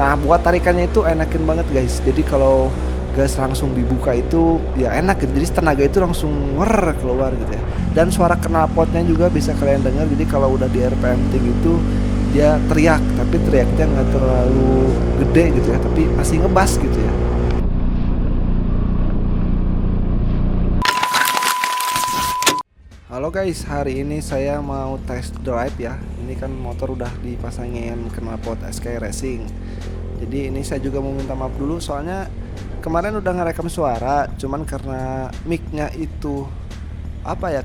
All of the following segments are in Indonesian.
Nah, buat tarikannya itu enakin banget guys. Jadi kalau gas langsung dibuka itu ya enak gitu. Jadi tenaga itu langsung keluar gitu ya. Dan suara knalpotnya juga bisa kalian dengar. Jadi kalau udah di RPM tinggi itu dia teriak, tapi teriaknya nggak terlalu gede gitu ya, tapi masih ngebas gitu ya. Halo guys, hari ini saya mau test drive ya. Ini kan motor udah dipasangin knalpot SK Racing. Jadi ini saya juga mau minta maaf dulu, soalnya kemarin udah ngerekam suara, cuman karena mic-nya itu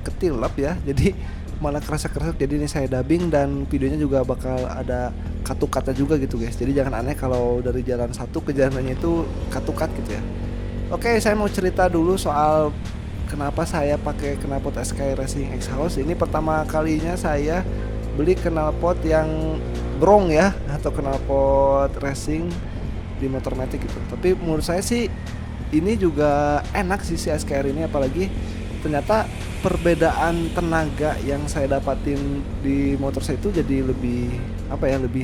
ketilap ya, jadi malah kerasa-kerasa. Jadi ini saya dubbing dan videonya juga bakal ada cut-nya juga gitu guys. Jadi jangan aneh kalau dari jalan satu ke jalannya itu cut gitu ya. Oke, saya mau cerita dulu soal kenapa saya pakai knalpot SK Racing Exhaust. Ini pertama kalinya saya beli knalpot yang brong ya, atau knalpot racing di Motormatic gitu. Tapi menurut saya sih ini juga enak sih si SKR ini, apalagi ternyata perbedaan tenaga yang saya dapatin di motor saya itu jadi lebih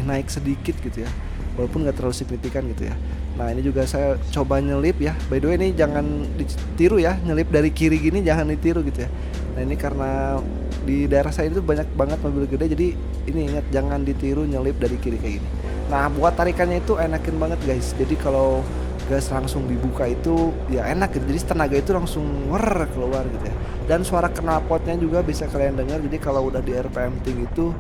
naik sedikit gitu ya, walaupun nggak terlalu signifikan gitu ya. Nah, ini juga saya coba nyelip ya. By the way, ini jangan ditiru ya, nyelip dari kiri gini jangan ditiru gitu ya. Nah, ini karena di daerah saya itu banyak banget mobil gede, jadi ini ingat jangan ditiru nyelip dari kiri kayak gini. Nah, buat tarikannya itu enakin banget guys. Jadi kalau gas langsung dibuka itu ya enak gitu. Jadi tenaga itu langsung keluar gitu ya. Dan suara knalpotnya juga bisa kalian dengar. Jadi kalau udah di RPM tinggi itu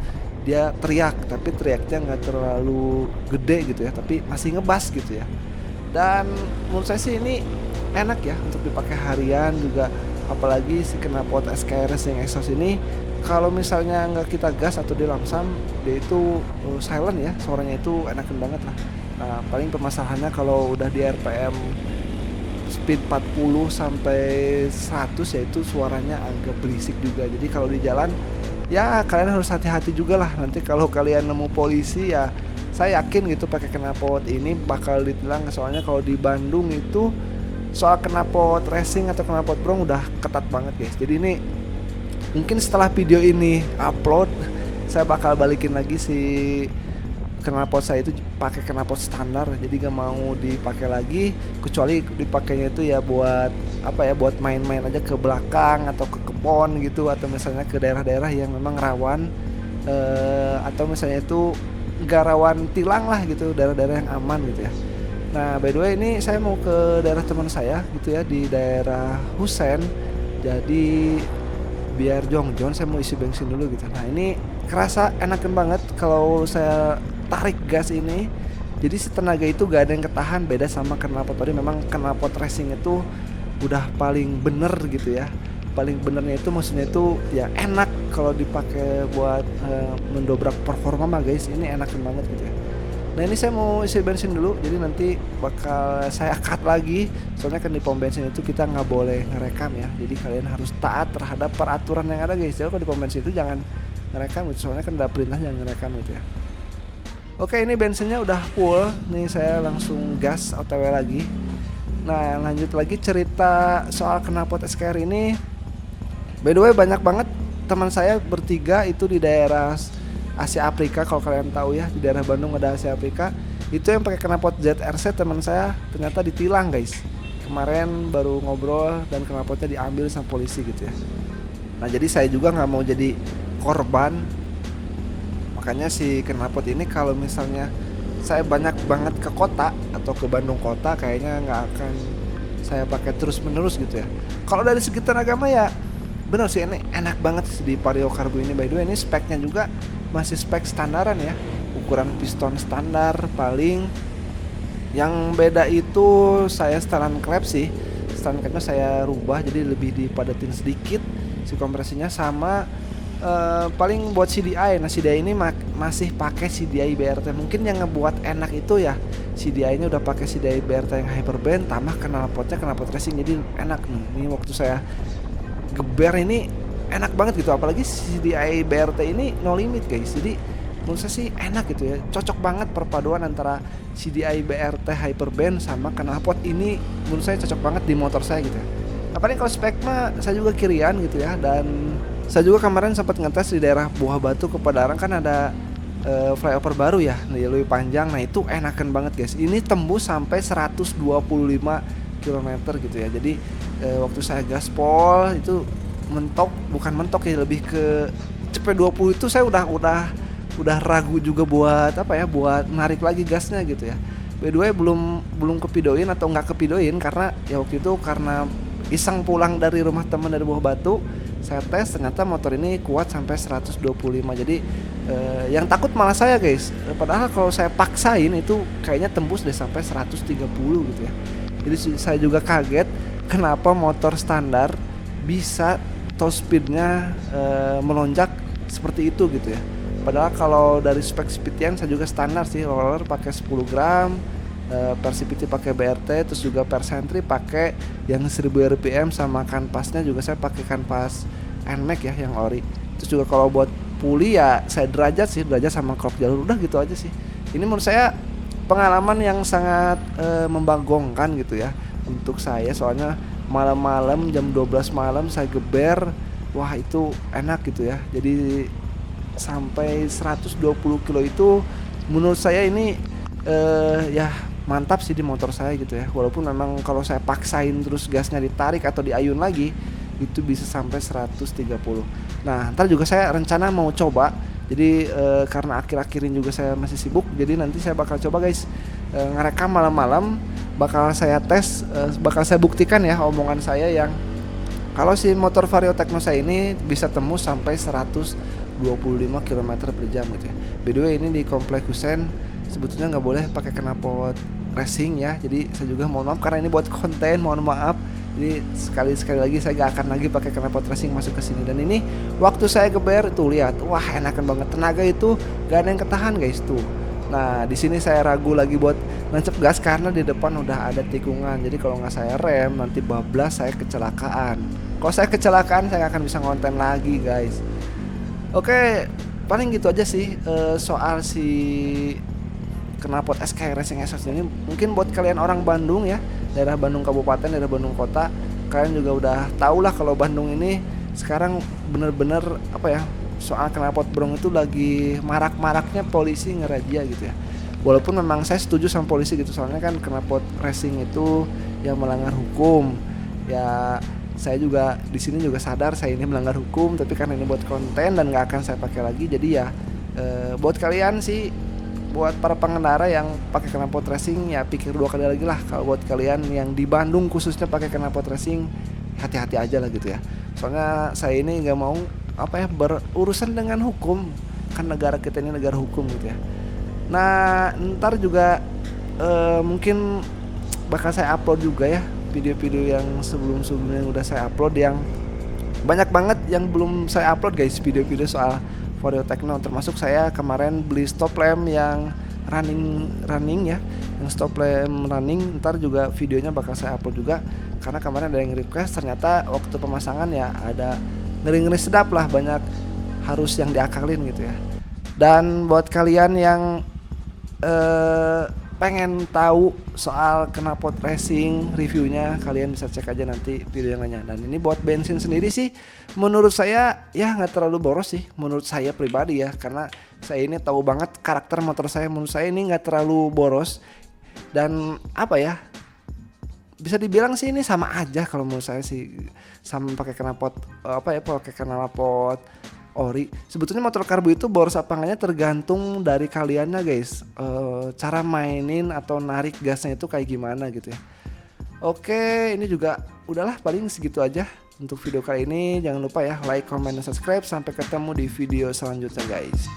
dia teriak, tapi teriaknya nggak terlalu gede gitu ya, tapi masih ngebas gitu ya. Dan menurut saya sih ini enak ya untuk dipakai harian juga, apalagi si knalpot SK Racing Exhaust ini kalau misalnya nggak kita gas atau dilamsam, dia itu silent ya, suaranya itu enakan banget lah. Nah, paling permasalahannya kalau udah di RPM speed 40 sampai 100 ya itu suaranya agak berisik juga. Jadi kalau di jalan ya kalian harus hati-hati juga lah. Nanti kalau kalian nemu polisi ya saya yakin gitu pakai knalpot ini bakal ditilang. Soalnya kalau di Bandung itu soal knalpot racing atau knalpot brong udah ketat banget guys. Jadi ini mungkin setelah video ini upload saya bakal balikin lagi si knalpot saya itu pakai knalpot standar, jadi gak mau dipakai lagi, kecuali dipakainya itu ya buat buat main-main aja ke belakang atau ke kebon gitu, atau misalnya ke daerah-daerah yang memang rawan atau misalnya itu gak rawan tilang lah gitu, daerah-daerah yang aman gitu ya. Nah, by the way, ini saya mau ke daerah teman saya gitu ya, di daerah Husen. Jadi biar jongjon saya mau isi bensin dulu gitu. Nah, ini kerasa enakan banget kalau saya tarik gas ini. Jadi si tenaga itu gak ada yang ketahan, beda sama knalpot tadi. Memang knalpot racing itu udah paling bener gitu ya. Paling benernya itu maksudnya itu ya enak kalau dipakai buat mendobrak performa mah guys, ini enakan banget gitu ya. Nah, ini saya mau isi bensin dulu, jadi nanti bakal saya cut lagi. Soalnya kan di pom bensin itu kita nggak boleh ngerekam ya, jadi kalian harus taat terhadap peraturan yang ada guys. Jadi kalau di pom bensin itu jangan ngerekam gitu, soalnya kan ada perintah jangan ngerekam gitu ya. Oke, ini bensinnya udah full. Nih saya langsung gas OTW lagi. Nah, lanjut lagi cerita soal knalpot SKR ini. By the way, banyak banget teman saya bertiga itu di daerah Asia Afrika. Kalau kalian tahu ya, di daerah Bandung ada Asia Afrika. Itu yang pakai knalpot ZRC, teman saya ternyata ditilang guys. Kemarin baru ngobrol dan knalpotnya diambil sama polisi gitu ya. Nah, jadi saya juga nggak mau jadi korban. Makanya si knalpot ini kalau misalnya saya banyak banget ke kota atau ke Bandung kota, kayaknya nggak akan saya pakai terus menerus gitu ya. Kalau dari segi tenaga mah ya bener sih, ini enak banget di Vario Cargo ini. By the way, ini speknya juga masih spek standaran ya, ukuran piston standar. Paling yang beda itu saya setelan klep sih, setelan klepnya saya rubah jadi lebih dipadatin sedikit si kompresinya, sama paling buat CDI. Nah, CDI ini masih pakai CDI BRT. Mungkin yang ngebuat enak itu ya CDI nya udah pakai CDI BRT yang hyperband, tambah knalpotnya knalpot racing, jadi enak nih. Ini waktu saya geber ini enak banget gitu, apalagi CDI BRT ini no limit guys. Jadi menurut saya sih enak gitu ya, cocok banget perpaduan antara CDI BRT hyperband sama knalpot ini. Menurut saya cocok banget di motor saya gitu ya. Apalagi kalau spek mah saya juga kirian gitu ya. Dan saya juga kemarin sempat ngetes di daerah Buah Batu ke Padalarang, kan ada flyover baru ya, lebih panjang. Nah itu enakan banget guys, ini tembus sampai 125 km gitu ya. Jadi waktu saya gaspol itu mentok, bukan mentok ya, lebih ke cepet 20 itu saya udah ragu juga buat apa ya, buat narik lagi gasnya gitu ya. By the way, belum kepidoin atau nggak kepidoin karena ya waktu itu karena iseng pulang dari rumah teman dari Buah Batu, saya tes ternyata motor ini kuat sampai 125. Jadi yang takut malah saya guys, padahal kalau saya paksain itu kayaknya tembus deh sampai 130 gitu ya. Jadi saya juga kaget kenapa motor standar bisa top speednya melonjak seperti itu gitu ya. Padahal kalau dari spek speednya saya juga standar sih, roller pakai 10 gram, Persipiti pakai BRT, terus juga Persentri pakai yang 1000 rpm, sama kanvasnya juga saya pakai kanvas NMAX ya yang ori. Terus juga kalau buat puli ya saya derajat sama crop jalur, udah gitu aja sih. Ini menurut saya pengalaman yang sangat membagongkan gitu ya untuk saya, soalnya malam-malam jam 12 malam saya geber, wah itu enak gitu ya. Jadi sampai 120 kilo itu menurut saya ini ya mantap sih di motor saya gitu ya. Walaupun memang kalau saya paksain terus gasnya ditarik atau diayun lagi itu bisa sampai 130. Nah ntar juga saya rencana mau coba. Jadi karena akhir-akhir ini juga saya masih sibuk, jadi nanti saya bakal coba guys, ngerekam malam-malam, bakal saya tes, bakal saya buktikan ya omongan saya yang kalau si motor Vario Tekno saya ini bisa tembus sampai 125 km per jam gitu ya. By the way, ini di Komplek Husein sebetulnya nggak boleh pakai knalpot racing ya. Jadi saya juga mohon maaf karena ini buat konten, mohon maaf. Jadi sekali lagi saya gak akan lagi pakai knalpot racing masuk ke sini. Dan ini waktu saya geber tuh lihat, wah enakan banget, tenaga itu gak ada yang ketahan guys tuh. Nah di sini saya ragu lagi buat nancep gas karena di depan udah ada tikungan. Jadi kalau nggak saya rem nanti bablas, saya kecelakaan. Kalau saya kecelakaan saya gak akan bisa ngonten lagi guys. Oke, paling gitu aja sih soal si knalpot SK Racing Exhaust ini. Mungkin buat kalian orang Bandung ya, daerah Bandung Kabupaten, daerah Bandung Kota, kalian juga udah tau lah kalau Bandung ini sekarang bener-bener apa ya, soal knalpot brong itu lagi marak-maraknya polisi ngerazia gitu ya. Walaupun memang saya setuju sama polisi gitu, soalnya kan knalpot racing itu yang melanggar hukum ya. Saya juga di sini juga sadar saya ini melanggar hukum, tapi karena ini buat konten dan nggak akan saya pakai lagi, jadi ya buat kalian sih, buat para pengendara yang pakai knalpot racing ya pikir 2 kali lagi lah. Kalau buat kalian yang di Bandung khususnya pakai knalpot racing, hati-hati aja lah gitu ya. Soalnya saya ini nggak mau apa ya berurusan dengan hukum, kan negara kita ini negara hukum gitu ya. Nah ntar juga mungkin bakal saya upload juga ya video-video yang sebelumnya yang udah saya upload, yang banyak banget yang belum saya upload guys, video-video soal Vario Tekno. Termasuk saya kemarin beli stop lamp yang running ya, yang stop lamp running. Ntar juga videonya bakal saya upload juga, karena kemarin ada yang request, ternyata waktu pemasangan ya ada ngeri-ngeri sedap lah, banyak harus yang diakalin gitu ya. Dan buat kalian yang pengen tahu soal knalpot racing reviewnya, kalian bisa cek aja nanti video yang lainnya. Dan ini buat bensin sendiri sih menurut saya ya nggak terlalu boros sih menurut saya pribadi ya, karena saya ini tahu banget karakter motor saya. Menurut saya ini nggak terlalu boros, dan apa ya, bisa dibilang sih ini sama aja kalau menurut saya sih, sama pakai knalpot pakai knalpot ori. Sebetulnya motor karbu itu boros apa enggaknya tergantung dari kaliannya guys, cara mainin atau narik gasnya itu kayak gimana gitu ya. Oke, ini juga udahlah paling segitu aja untuk video kali ini. Jangan lupa ya like, comment, dan subscribe. Sampai ketemu di video selanjutnya guys.